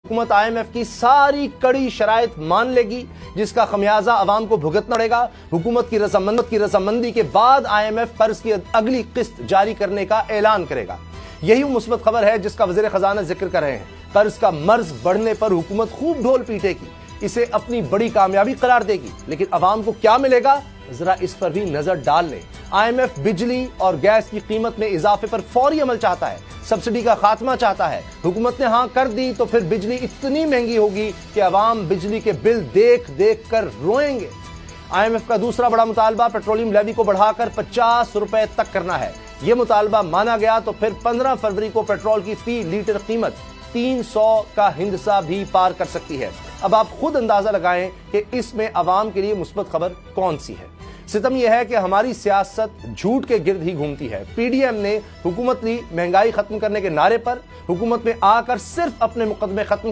حکومت IMF کی ساری کڑی شرائط مان لے گی جس کا خمیازہ عوام کو بھگتنا پڑے گا۔ حکومت کی رضامندی کے بعد IMF قرض کی اگلی قسط جاری کرنے کا اعلان کرے گا۔ یہی وہ مثبت خبر ہے جس کا وزیر خزانہ ذکر کر رہے ہیں۔ قرض کا مرض بڑھنے پر حکومت خوب ڈھول پیٹے گی، اسے اپنی بڑی کامیابی قرار دے گی، لیکن عوام کو کیا ملے گا ذرا اس پر بھی نظر ڈال لیں۔ IMF بجلی اور گیس کی قیمت میں اضافے پر فوری عمل چاہتا ہے، سبسڈی کا خاتمہ چاہتا ہے۔ حکومت نے ہاں کر دی تو پھر بجلی اتنی مہنگی ہوگی کہ عوام بجلی کے بل دیکھ دیکھ کر روئیں گے۔ IMF کا دوسرا بڑا مطالبہ پیٹرولیم لیوی کو بڑھا کر 50 روپے تک کرنا ہے۔ یہ مطالبہ مانا گیا تو پھر 15 فروری کو پیٹرول کی فی لیٹر قیمت 300 کا ہندسہ بھی پار کر سکتی ہے۔ اب آپ خود اندازہ لگائیں کہ اس میں عوام کے لیے مثبت خبر کون سی ہے۔ ستم یہ ہے کہ ہماری سیاست جھوٹ کے گرد ہی گھومتی ہے۔ PDM نے حکومت لی مہنگائی ختم کرنے کے نعرے پر، حکومت میں آ کر صرف اپنے مقدمے ختم